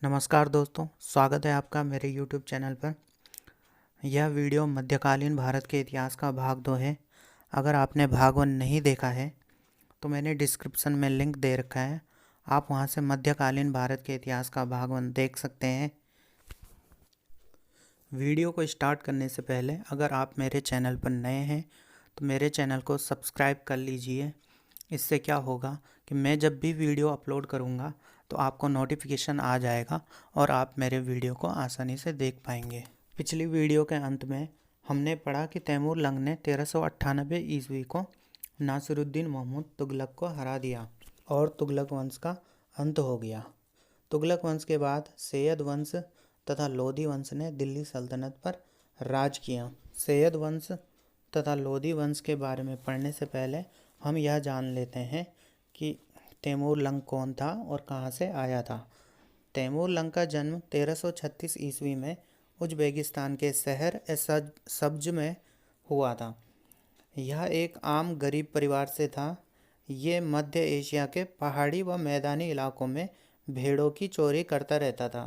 नमस्कार दोस्तों, स्वागत है आपका मेरे YouTube चैनल पर। यह वीडियो मध्यकालीन भारत के इतिहास का भाग 2 है। अगर आपने भाग 1 नहीं देखा है तो मैंने डिस्क्रिप्शन में लिंक दे रखा है, आप वहां से मध्यकालीन भारत के इतिहास का भाग 1 देख सकते हैं। वीडियो को स्टार्ट करने से पहले अगर आप मेरे चैनल पर नए हैं तो मेरे चैनल को सब्सक्राइब कर लीजिए। इससे क्या होगा कि मैं जब भी वीडियो अपलोड करूँगा तो आपको नोटिफिकेशन आ जाएगा और आप मेरे वीडियो को आसानी से देख पाएंगे। पिछली वीडियो के अंत में हमने पढ़ा कि तैमूर लंग ने 1398 ईस्वी को नासिरुद्दीन महमूद तुगलक को हरा दिया और तुगलक वंश का अंत हो गया। तुगलक वंश के बाद सैयद वंश तथा लोधी वंश ने दिल्ली सल्तनत पर राज किया। सैयद वंश तथा लोधी वंश के बारे में पढ़ने से पहले हम यह जान लेते हैं कि तैमूर लंग कौन था और कहाँ से आया था। तैमूर लंग का जन्म 1336 ईस्वी में उज़्बेकिस्तान के शहर सब्ज में हुआ था। यह एक आम गरीब परिवार से था। ये मध्य एशिया के पहाड़ी व मैदानी इलाकों में भेड़ों की चोरी करता रहता था।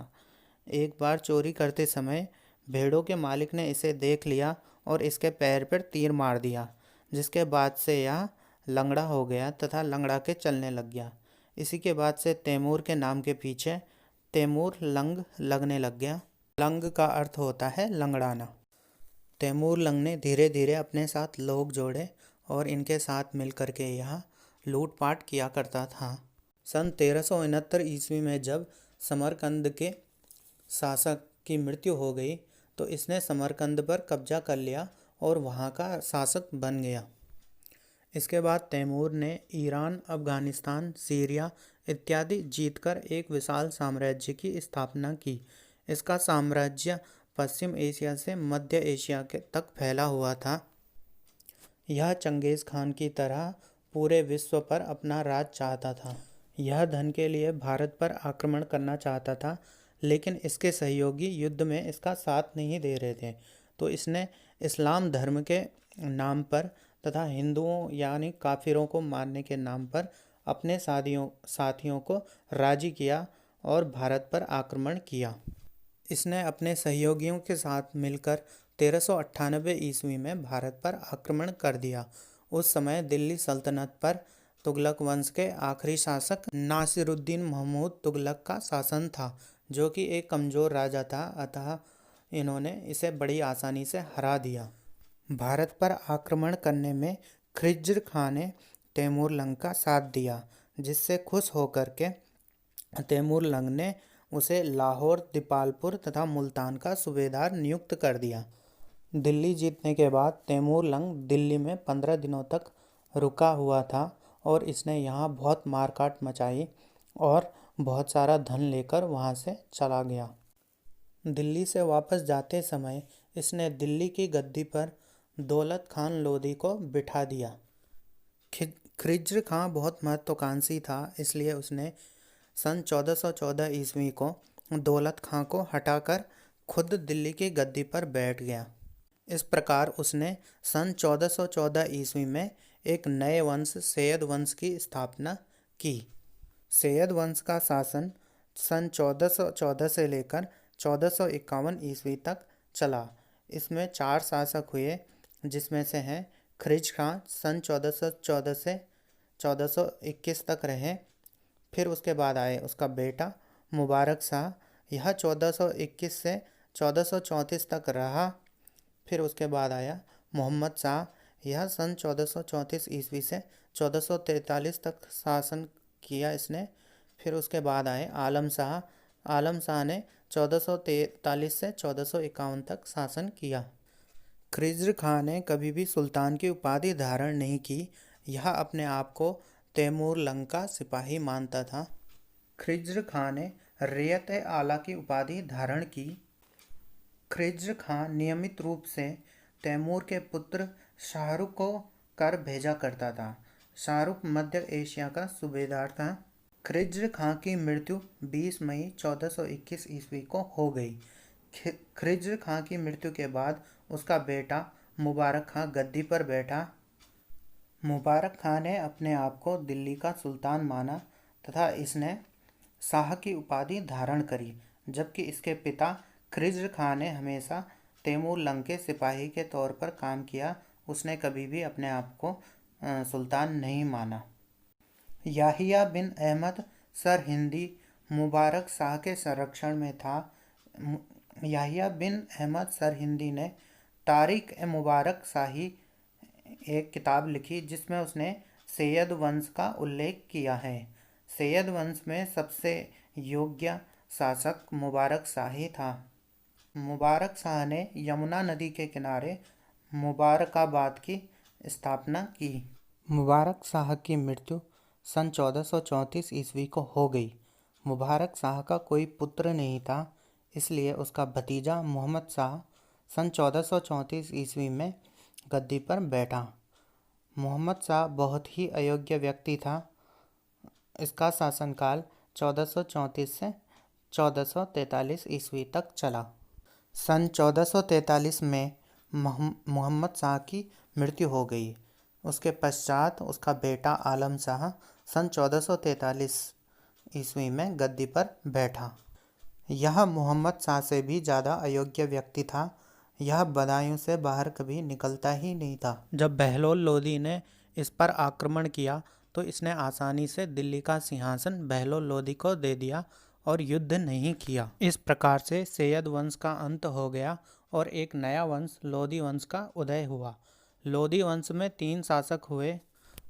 एक बार चोरी करते समय भेड़ों के मालिक ने इसे देख लिया और इसके पैर पर तीर मार दिया, जिसके बाद से यह लंगड़ा हो गया तथा लंगड़ा के चलने लग गया। इसी के बाद से तैमूर के नाम के पीछे तैमूर लंग लगने लग गया। लंग का अर्थ होता है लंगड़ाना। तैमूर लंग ने धीरे धीरे अपने साथ लोग जोड़े और इनके साथ मिलकर के यहाँ लूटपाट किया करता था। सन 1369 ईस्वी में जब समरकंद के शासक की मृत्यु हो गई तो इसने समरकंद पर कब्जा कर लिया और वहाँ का शासक बन गया। इसके बाद तैमूर ने ईरान, अफगानिस्तान, सीरिया इत्यादि जीतकर एक विशाल साम्राज्य की स्थापना की। इसका साम्राज्य पश्चिम एशिया से मध्य एशिया तक फैला हुआ था। यह चंगेज़ खान की तरह पूरे विश्व पर अपना राज चाहता था। यह धन के लिए भारत पर आक्रमण करना चाहता था, लेकिन इसके सहयोगी युद्ध में इसका साथ नहीं दे रहे थे, तो इसने इस्लाम धर्म के नाम पर तथा हिंदुओं यानी काफिरों को मारने के नाम पर अपने साथियों को राजी किया और भारत पर आक्रमण किया। इसने अपने सहयोगियों के साथ मिलकर 1398 ईस्वी में भारत पर आक्रमण कर दिया। उस समय दिल्ली सल्तनत पर तुगलक वंश के आखिरी शासक नासिरुद्दीन महमूद तुगलक का शासन था, जो कि एक कमज़ोर राजा था, अतः इन्होंने इसे बड़ी आसानी से हरा दिया। भारत पर आक्रमण करने में खिज्र खां ने तैमूर लंग का साथ दिया, जिससे खुश होकर के तैमूर लंग ने उसे लाहौर, दीपालपुर तथा मुल्तान का सूबेदार नियुक्त कर दिया। दिल्ली जीतने के बाद तैमूर लंग दिल्ली में 15 दिनों तक रुका हुआ था और इसने यहाँ बहुत मारकाट मचाई और बहुत सारा धन लेकर वहाँ से चला गया। दिल्ली से वापस जाते समय इसने दिल्ली की गद्दी पर दौलत खान लोधी को बिठा दिया। खिज्र खां बहुत महत्वाकांक्षी था, इसलिए उसने सन 1414 ईस्वी को दौलत खां को हटाकर खुद दिल्ली की गद्दी पर बैठ गया। इस प्रकार उसने सन 1414 ईस्वी में एक नए वंश सैयद वंश की स्थापना की। सैयद वंश का शासन सन 1414 से लेकर 1451 ईस्वी तक चला। इसमें 4 शासक हुए, जिसमें से हैं खिज्र खां सन 1414 से 1421 तक रहे। फिर उसके बाद आए उसका बेटा मुबारक शाह, यह 1421 से 1434 तक रहा। फिर उसके बाद आया मोहम्मद शाह, यह सन 1434 ईस्वी से 1443 तक शासन किया इसने। फिर उसके बाद आए आलम शाह। आलम शाह ने 1443 से 1451 तक शासन किया। खिज्र खां ने कभी भी सुल्तान की उपाधि धारण नहीं की। यह अपने आप को तैमूर लंग का सिपाही मानता था। खिज्र खां ने रियत आला की उपाधि धारण की। खिज्र खां नियमित रूप से तैमूर के पुत्र शाहरुख को कर भेजा करता था। शाहरुख मध्य एशिया का सूबेदार था। खिज्र खां की मृत्यु 20 मई 1421 ईस्वी को हो गई। खिज्र खां की मृत्यु के बाद उसका बेटा मुबारक खां गद्दी पर बैठा। मुबारक खां ने अपने आप को दिल्ली का सुल्तान माना तथा इसने शाह की उपाधि धारण करी। जबकि इसके पिता खिज़्र खान ने हमेशा तैमूर लंग के सिपाही के तौर पर काम किया। उसने कभी भी अपने आप को सुल्तान नहीं माना। याहिया बिन अहमद सरहिंदी मुबारक शाह के संरक्षण में था। याहिया बिन अहमद सरहिंदी ने तारिक ए मुबारक शाही एक किताब लिखी जिसमें उसने सैयद वंश का उल्लेख किया है। सैयद वंश में सबसे योग्य शासक मुबारक शाही था। मुबारक शाह ने यमुना नदी के किनारे मुबारकाबाद की स्थापना की। मुबारक शाह की मृत्यु सन 1434 ईस्वी को हो गई। मुबारक शाह का कोई पुत्र नहीं था, इसलिए उसका भतीजा मोहम्मद शाह सन 1434 ईस्वी में गद्दी पर बैठा। मोहम्मद शाह बहुत ही अयोग्य व्यक्ति था। इसका शासनकाल 1434 से 1443 ईस्वी तक चला। सन 1443 में मोहम्मद शाह की मृत्यु हो गई। उसके पश्चात उसका बेटा आलम शाह सन 1443 ईस्वी में गद्दी पर बैठा। यह मोहम्मद शाह से भी ज़्यादा अयोग्य व्यक्ति था। यह बदायूं से बाहर कभी निकलता ही नहीं था। जब बहलोल लोदी ने इस पर आक्रमण किया तो इसने आसानी से दिल्ली का सिंहासन बहलोल लोदी को दे दिया और युद्ध नहीं किया। इस प्रकार से सैयद वंश का अंत हो गया और एक नया वंश लोदी वंश का उदय हुआ। लोदी वंश में 3 शासक हुए।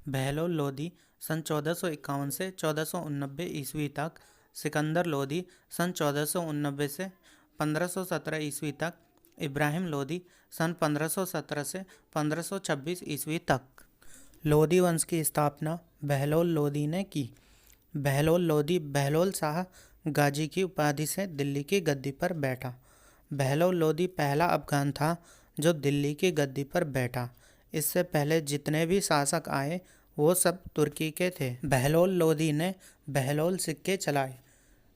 बहलोल लोदी सन 1451 से 1489 ईस्वी तक, सिकंदर लोदी सन 1489 से 1517 ईस्वी तक, इब्राहिम लोदी सन 1517 से 1526 ईस्वी तक। लोदी वंश की स्थापना बहलोल लोदी ने की। बहलोल लोदी बहलोल शाह गाजी की उपाधि से दिल्ली की गद्दी पर बैठा। बहलोल लोदी पहला अफगान था जो दिल्ली की गद्दी पर बैठा। इससे पहले जितने भी शासक आए वो सब तुर्की के थे। बहलोल लोदी ने बहलोल सिक्के चलाए।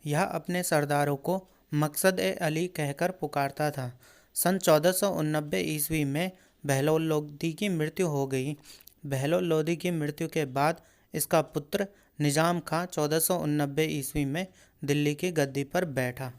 यह अपने सरदारों को मकसद ए अली कहकर पुकारता था। सन 1489 ईस्वी में बहलोल लोदी की मृत्यु हो गई। बहलोल लोदी की मृत्यु के बाद इसका पुत्र निज़ाम खां 1489 ईस्वी में दिल्ली की गद्दी पर बैठा।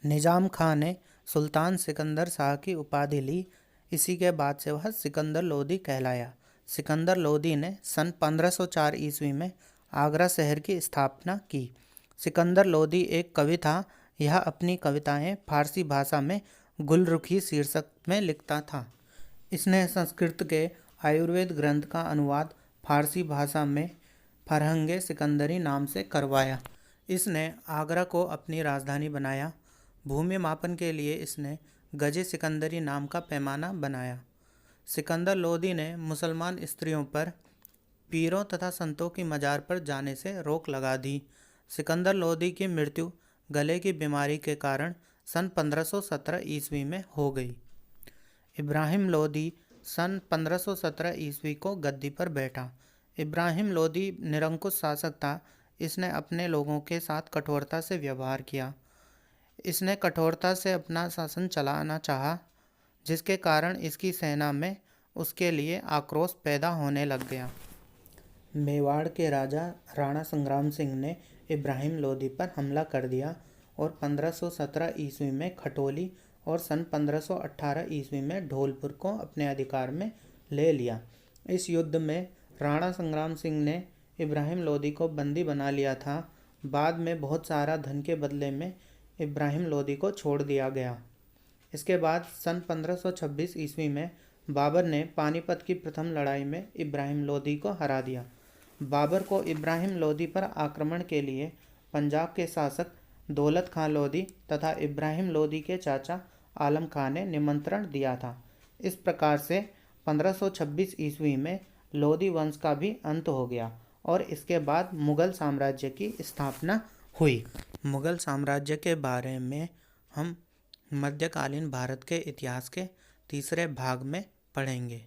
निज़ाम खां ने सुल्तान सिकंदर शाह की उपाधि ली। इसी के बाद से वह सिकंदर लोदी कहलाया। सिकंदर लोदी ने सन 1504 ईस्वी में आगरा शहर की स्थापना की। सिकंदर लोदी एक कवि था। यह अपनी कविताएं फारसी भाषा में गुलरुखी शीर्षक में लिखता था। इसने संस्कृत के आयुर्वेद ग्रंथ का अनुवाद फारसी भाषा में फरहंगे सिकंदरी नाम से करवाया। इसने आगरा को अपनी राजधानी बनाया। भूमि मापन के लिए इसने गजे सिकंदरी नाम का पैमाना बनाया। सिकंदर लोदी ने मुसलमान स्त्रियों पर पीरों तथा संतों की मज़ार पर जाने से रोक लगा दी। सिकंदर लोदी की मृत्यु गले की बीमारी के कारण सन 1517 ईस्वी में हो गई। इब्राहिम लोदी सन 1517 ईस्वी को गद्दी पर बैठा। इब्राहिम लोदी निरंकुश शासक था। इसने अपने लोगों के साथ कठोरता से व्यवहार किया। इसने कठोरता से अपना शासन चलाना चाहा, जिसके कारण इसकी सेना में उसके लिए आक्रोश पैदा होने लग गया। मेवाड़ के राजा राणा संग्राम सिंह ने इब्राहिम लोदी पर हमला कर दिया और 1517 ईस्वी में खटोली और सन 1518 ईस्वी में धौलपुर को अपने अधिकार में ले लिया। इस युद्ध में राणा संग्राम सिंह ने इब्राहिम लोदी को बंदी बना लिया था। बाद में बहुत सारा धन के बदले में इब्राहिम लोदी को छोड़ दिया गया। इसके बाद सन 1526 ईस्वी में बाबर ने पानीपत की प्रथम लड़ाई में इब्राहिम लोदी को हरा दिया। बाबर को इब्राहिम लोदी पर आक्रमण के लिए पंजाब के शासक दौलत खां लोदी तथा इब्राहिम लोदी के चाचा आलम खां ने निमंत्रण दिया था। इस प्रकार से 1526 ईस्वी में लोदी वंश का भी अंत हो गया और इसके बाद मुग़ल साम्राज्य की स्थापना हुई। मुग़ल साम्राज्य के बारे में हम मध्यकालीन भारत के इतिहास के तीसरे भाग में पढ़ेंगे।